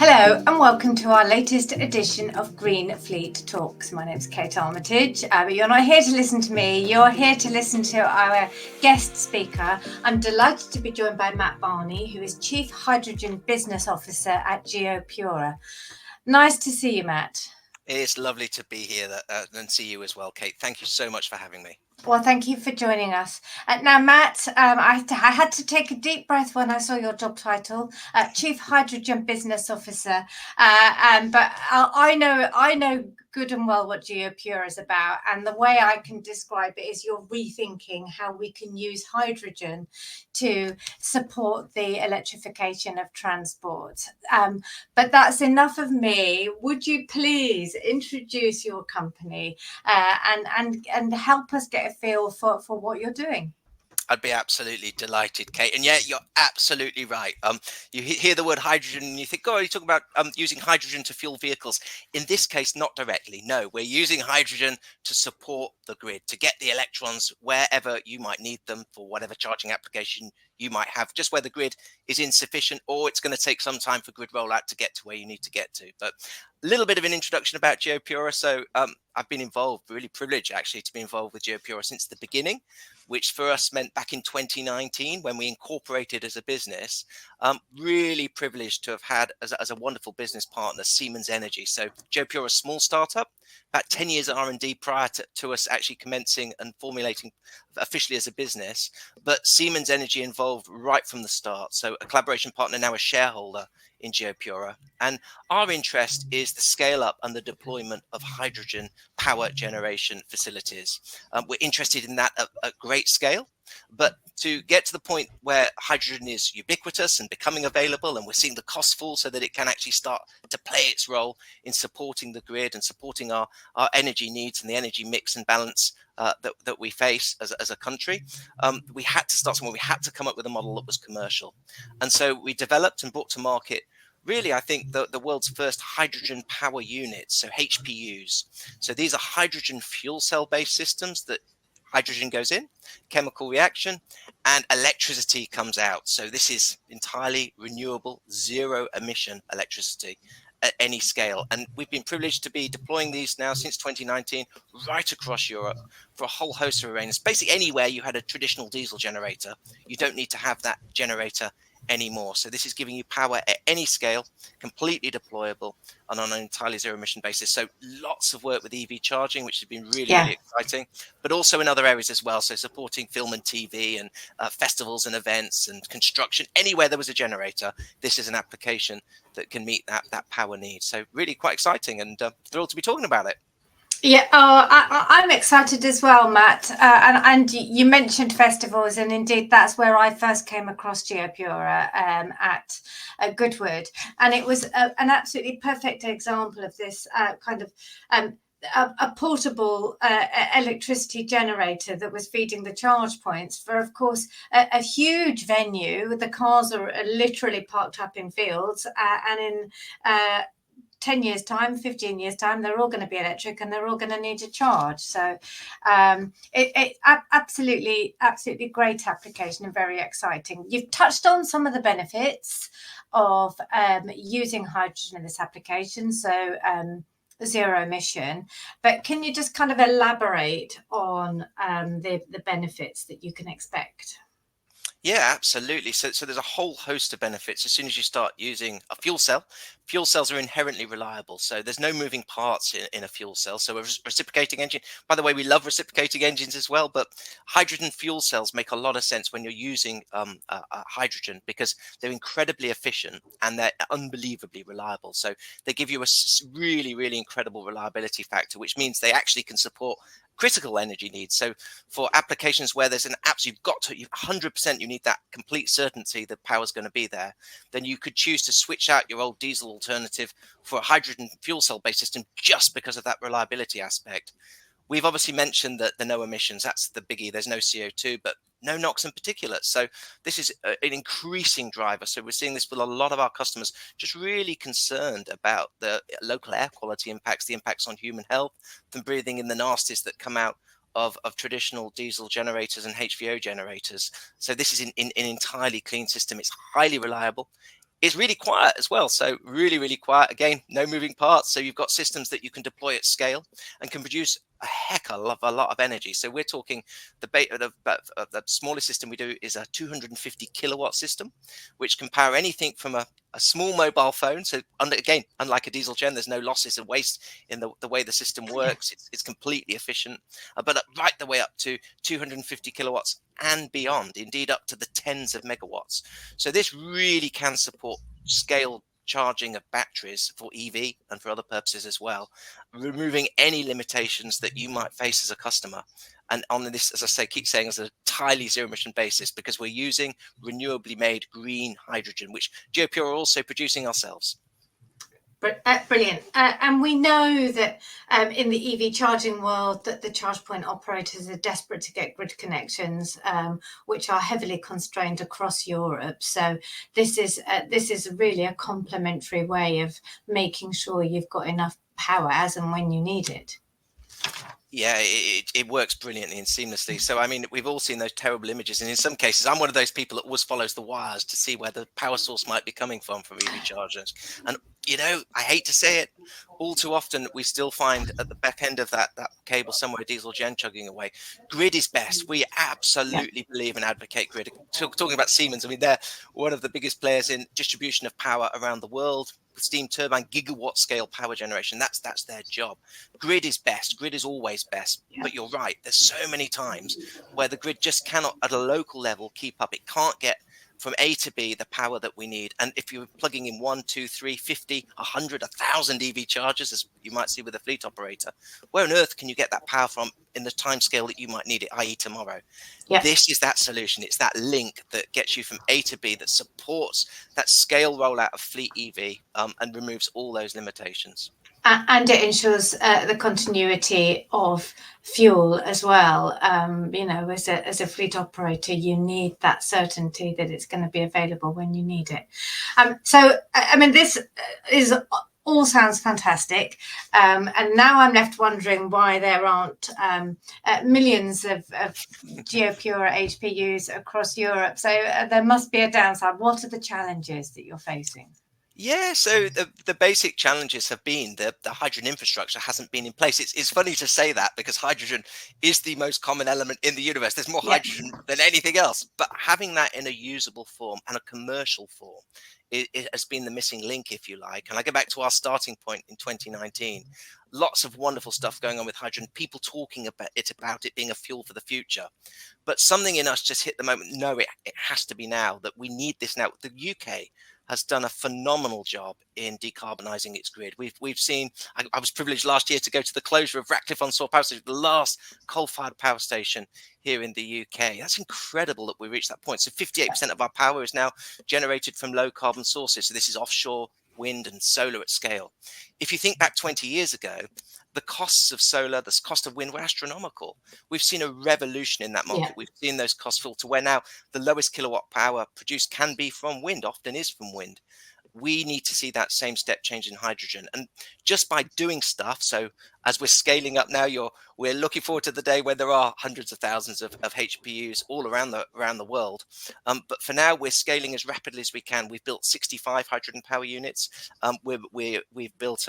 Hello and welcome to our latest edition of GreenFleet Talks. My name's Kate Armitage, but you're not here to listen to me, you're here to listen to our guest speaker. I'm delighted to be joined by Matt Barney, who is Chief Hydrogen Business Officer at GeoPura. Nice to see you, Matt. It's lovely to be here and see you as well, Kate. Thank you so much for having me. Well, thank you for joining us. Now, Matt, I had to take a deep breath when I saw your job title, Chief Hydrogen Business Officer. But I know good and well what GeoPura is about, and the way I can describe it is you're rethinking how we can use hydrogen to support the electrification of transport. But that's enough of me. Would you please introduce your company and help us get a feel for what you're doing? I'd be absolutely delighted, Kate. And yeah, you're absolutely right. You hear the word hydrogen and you think, oh, you're talking about using hydrogen to fuel vehicles. In this case, not directly. No, we're using hydrogen to support the grid, to get the electrons wherever you might need them for whatever charging application you might have, just where the grid is insufficient, or it's going to take some time for grid rollout to get to where you need to get to. But a little bit of an introduction about GeoPura. So I've been involved, really privileged actually to be involved with GeoPura since the beginning, which for us meant back in 2019 when we incorporated as a business. Really privileged to have had as a wonderful business partner Siemens Energy. So GeoPura, a small startup, about 10 years R&D prior to us actually commencing and formulating officially as a business, but Siemens Energy involved right from the start. So a collaboration partner, now a shareholder in GeoPura. And our interest is the scale up and the deployment of hydrogen power generation facilities. We're interested in that at great scale, but to get to the point where hydrogen is ubiquitous and becoming available, and we're seeing the cost fall so that it can actually start to play its role in supporting the grid and supporting our energy needs and the energy mix and balance that we face as a country, we had to start somewhere. We had to come up with a model that was commercial. And so we developed and brought to market really, I think, the world's first hydrogen power units, so HPUs. So these are hydrogen fuel cell based systems that hydrogen goes in, chemical reaction, and electricity comes out. So this is entirely renewable, zero emission electricity at any scale. And we've been privileged to be deploying these now since 2019 right across Europe for a whole host of arrangements. Basically anywhere you had a traditional diesel generator, you don't need to have that generator anymore. So this is giving you power at any scale, completely deployable and on an entirely zero emission basis. So lots of work with EV charging, which has been really exciting, but also in other areas as well. So supporting film and TV and festivals and events and construction, anywhere there was a generator, this is an application that can meet that power need. So really quite exciting, and thrilled to be talking about it. Yeah, I'm excited as well, Matt. And you mentioned festivals, and indeed that's where I first came across GeoPura at Goodwood, and it was an absolutely perfect example of this kind of a portable electricity generator that was feeding the charge points for, of course, a huge venue. The cars are literally parked up in fields, and in 10 years time, 15 years time, they're all going to be electric and they're all going to need to charge. So absolutely great application and very exciting. You've touched on some of the benefits of using hydrogen in this application. So zero emission, but can you just kind of elaborate on the benefits that you can expect? Yeah, absolutely. So there's a whole host of benefits as soon as you start using a fuel cell. Fuel cells are inherently reliable, so there's no moving parts in a fuel cell. So a reciprocating engine, by the way, we love reciprocating engines as well, but hydrogen fuel cells make a lot of sense when you're using hydrogen because they're incredibly efficient and they're unbelievably reliable. So they give you a really, really incredible reliability factor, which means they actually can support critical energy needs. So for applications where there's an absolute, you've got to, 100% you need that complete certainty that power's going to be there, then you could choose to switch out your old diesel alternative for a hydrogen fuel cell based system just because of that reliability aspect. We've obviously mentioned that the no emissions, that's the biggie. There's no CO2, but no NOx and particulates. So this is an increasing driver. So we're seeing this with a lot of our customers just really concerned about the local air quality impacts, the impacts on human health, from breathing in the nasties that come out of traditional diesel generators and HVO generators. So this is an entirely clean system. It's highly reliable. It's really quiet as well. So really, really quiet. Again, no moving parts. So you've got systems that you can deploy at scale and can produce a lot of energy. So we're talking the smallest system we do is a 250 kilowatt system, which can power anything from a small mobile phone. So again, unlike a diesel gen, there's no losses and waste in the way the system works. It's completely efficient, but right the way up to 250 kilowatts and beyond, indeed up to the tens of megawatts. So this really can support scale charging of batteries for EV and for other purposes as well, removing any limitations that you might face as a customer. And on this, as I say, keep saying, as a entirely zero emission basis, because we're using renewably made green hydrogen, which GeoPura are also producing ourselves. Brilliant. And we know that in the EV charging world that the charge point operators are desperate to get grid connections, which are heavily constrained across Europe. So this is really a complementary way of making sure you've got enough power as and when you need it. Yeah, it works brilliantly and seamlessly. So, I mean, we've all seen those terrible images. And in some cases, I'm one of those people that always follows the wires to see where the power source might be coming from for EV chargers. And, I hate to say it, all too often we still find at the back end of that cable somewhere a diesel gen chugging away. Grid is best. We absolutely believe and advocate grid. Talking about Siemens, I mean, they're one of the biggest players in distribution of power around the world. Steam turbine gigawatt scale power generation, that's their job. Grid is best. Grid is always best. But you're right, there's so many times where the grid just cannot at a local level keep up. It can't get from A to B the power that we need. And if you're plugging in 1, 2, 3, 50, 100, 1,000 EV chargers, as you might see with a fleet operator, where on earth can you get that power from in the time scale that you might need it, i.e. tomorrow? This is that solution. It's that link that gets you from A to B, that supports that scale rollout of fleet EV and removes all those limitations. And it ensures the continuity of fuel as well. As a fleet operator, you need that certainty that it's going to be available when you need it. So, I mean, this is all sounds fantastic. And now I'm left wondering why there aren't millions of GeoPura HPUs across Europe. So there must be a downside. What are the challenges that you're facing? Yeah, so the basic challenges have been the hydrogen infrastructure hasn't been in place. It's funny to say that because hydrogen is the most common element in the universe. There's more hydrogen than anything else, but having that in a usable form and a commercial form, it has been the missing link, if you like. And I go back to our starting point in 2019. Lots of wonderful stuff going on with hydrogen, people talking about it being a fuel for the future. But something in us just hit the moment. No, it has to be now, that we need this now. The UK has done a phenomenal job in decarbonising its grid. We've seen, I was privileged last year to go to the closure of Ratcliffe-on-Soar Power Station, the last coal-fired power station here in the UK. That's incredible that we reached that point. So 58% of our power is now generated from low carbon sources. So this is offshore wind and solar at scale. If you think back 20 years ago, the costs of solar, the cost of wind were astronomical. We've seen a revolution in that market. We've seen those costs fall to where now the lowest kilowatt power produced can be from wind, often is from wind. We need to see that same step change in hydrogen. And just by doing stuff, so as we're scaling up now, we're looking forward to the day where there are hundreds of thousands of HPUs all around the world. But for now, we're scaling as rapidly as we can. We've built 65 hydrogen power units. We've built,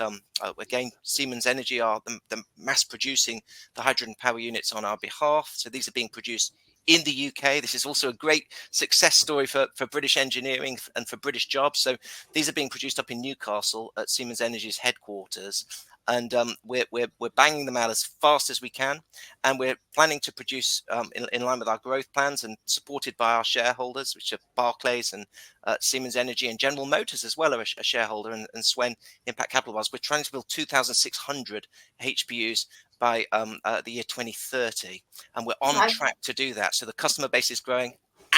again, Siemens Energy are the mass producing the hydrogen power units on our behalf. So these are being produced in the UK. This is also a great success story for British engineering and for British jobs. So these are being produced up in Newcastle at Siemens Energy's headquarters. And we're banging them out as fast as we can. And we're planning to produce in line with our growth plans and supported by our shareholders, which are Barclays and Siemens Energy and General Motors as well are a shareholder, and Swen Impact Capital was. We're trying to build 2,600 HPUs by the year 2030. And we're on track to do that. So the customer base is growing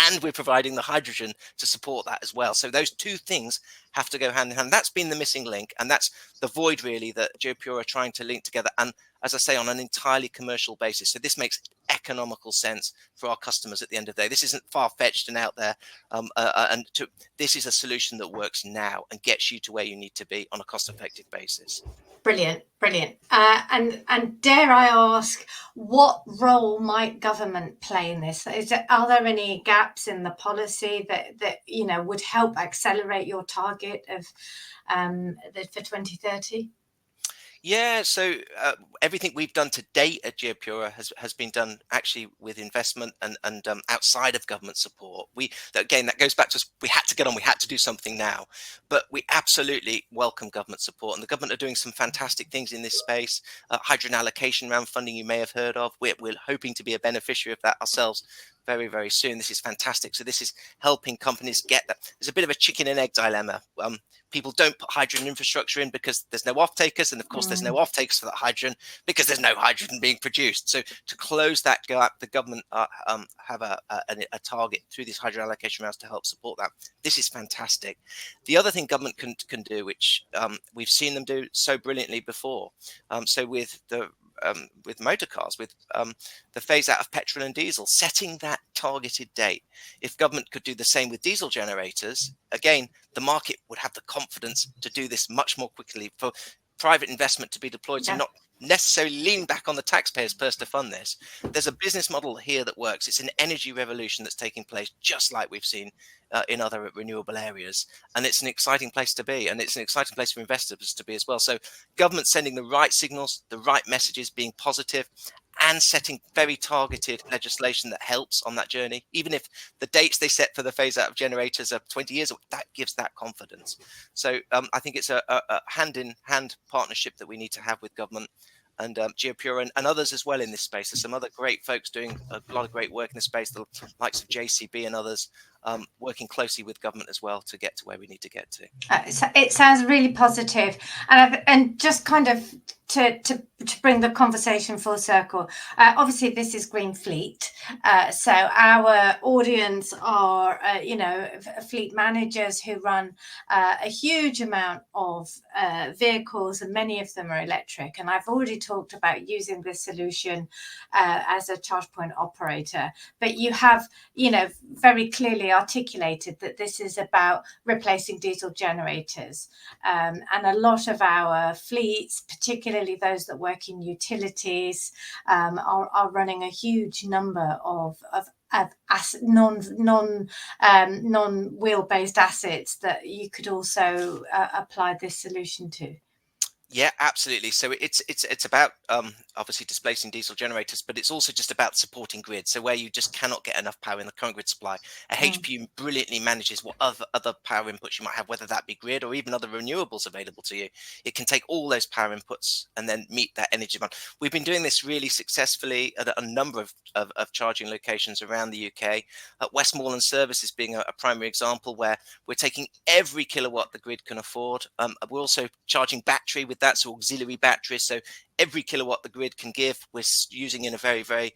and we're providing the hydrogen to support that as well. So those two things have to go hand in hand. That's been the missing link, and that's the void really that GeoPura are trying to link together. And as I say, on an entirely commercial basis. So this makes economical sense for our customers at the end of the day. This isn't far-fetched and out there. This is a solution that works now and gets you to where you need to be on a cost-effective basis. Brilliant, brilliant. And dare I ask, what role might government play in this? Are there any gaps in the policy that would help accelerate your target of for 2030? Yeah, so everything we've done to date at GeoPura has been done actually with investment and outside of government support. Again, that goes back to us. We had to get on. We had to do something now, but we absolutely welcome government support, and the government are doing some fantastic things in this space. Hydrogen allocation round funding you may have heard of. We're hoping to be a beneficiary of that ourselves very, very soon. This is fantastic. So this is helping companies get that. There's a bit of a chicken and egg dilemma. People don't put hydrogen infrastructure in because there's no off-takers, and of course there's no off-takers for that hydrogen because there's no hydrogen being produced. So to close that gap, the government have a target through these hydrogen allocation rounds to help support that. This is fantastic. The other thing government can do, which we've seen them do so brilliantly before, so with motor cars, with the phase out of petrol and diesel, setting that targeted date. If government could do the same with diesel generators, again, the market would have the confidence to do this much more quickly for private investment to be deployed, so not necessarily lean back on the taxpayers' purse to fund this. There's a business model here that works. It's an energy revolution that's taking place, just like we've seen in other renewable areas. And it's an exciting place to be. And it's an exciting place for investors to be as well. So government sending the right signals, the right messages, being positive, and setting very targeted legislation that helps on that journey. Even if the dates they set for the phase out of generators are 20 years, that gives that confidence. So I think it's a hand-in-hand partnership that we need to have with government and GeoPura and others as well in this space. There's some other great folks doing a lot of great work in the space, the likes of JCB and others, working closely with government as well to get to where we need to get to. It sounds really positive, and just kind of to bring the conversation full circle. Obviously, this is GreenFleet, so our audience are fleet managers who run a huge amount of vehicles, and many of them are electric. And I've already talked about using this solution as a charge point operator, but you have very clearly articulated that this is about replacing diesel generators, and a lot of our fleets, particularly those that work in utilities, are running a huge number of non-wheel-based assets that you could also apply this solution to. Yeah, absolutely. So it's about obviously displacing diesel generators, but it's also just about supporting grid. So where you just cannot get enough power in the current grid supply, a HPU brilliantly manages what other power inputs you might have, whether that be grid or even other renewables available to you. It can take all those power inputs and then meet that energy demand. We've been doing this really successfully at a number of charging locations around the UK. Westmoreland Services being a primary example, where we're taking every kilowatt the grid can afford. We're also charging battery with that, so auxiliary batteries. So every kilowatt the grid can give, we're using in a very, very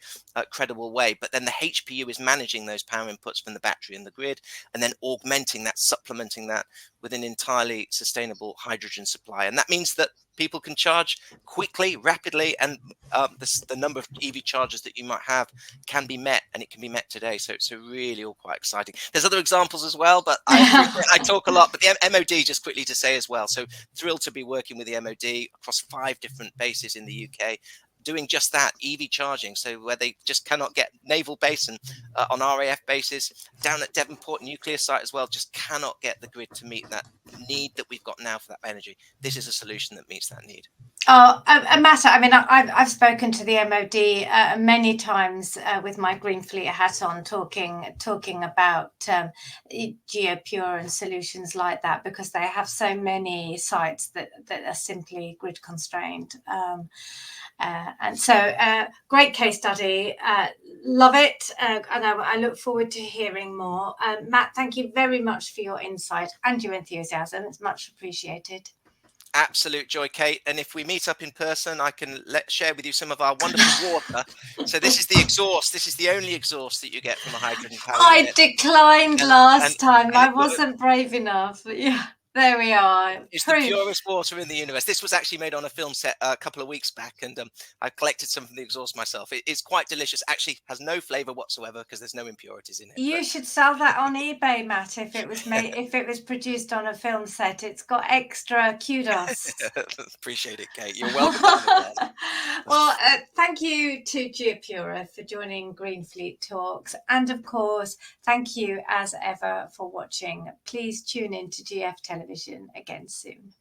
credible way. But then the HPU is managing those power inputs from the battery and the grid, and then augmenting that, supplementing that with an entirely sustainable hydrogen supply. And that means that people can charge quickly, rapidly, and the number of EV chargers that you might have can be met, and it can be met today. So it's really all quite exciting. There's other examples as well, but I talk a lot. But the MOD, just quickly to say as well, so thrilled to be working with the MOD across 5 different bases in the UK, doing just that, EV charging. So where they just cannot get naval base and on RAF bases, down at Devonport nuclear site as well, just cannot get the grid to meet that need that we've got now for that energy. This is a solution that meets that need. Oh, Matt, I mean, I've spoken to the MOD many times with my GreenFleet hat on, talking about GeoPura and solutions like that, because they have so many sites that are simply grid constrained. And so great case study, love it, and I look forward to hearing more. Matt, thank you very much for your insight and your enthusiasm. It's much appreciated. Absolute joy, Kate. And if we meet up in person, I can share with you some of our wonderful water. So this is the exhaust. This is the only exhaust that you get from a hydrogen power unit. I declined last time. I wasn't brave enough. Yeah. There we are. It's the Proof. purest water in the universe. This was actually made on a film set a couple of weeks back, and I collected some from the exhaust myself. It's quite delicious. Actually, has no flavour whatsoever because there's no impurities in it. You should sell that on eBay, Matt, if it was made, if it was produced on a film set. It's got extra kudos. Appreciate it, Kate. You're welcome to have it then. Well, thank you to GeoPura for joining GreenFleet Talks. And of course, thank you as ever for watching. Please tune in to GF Television again soon.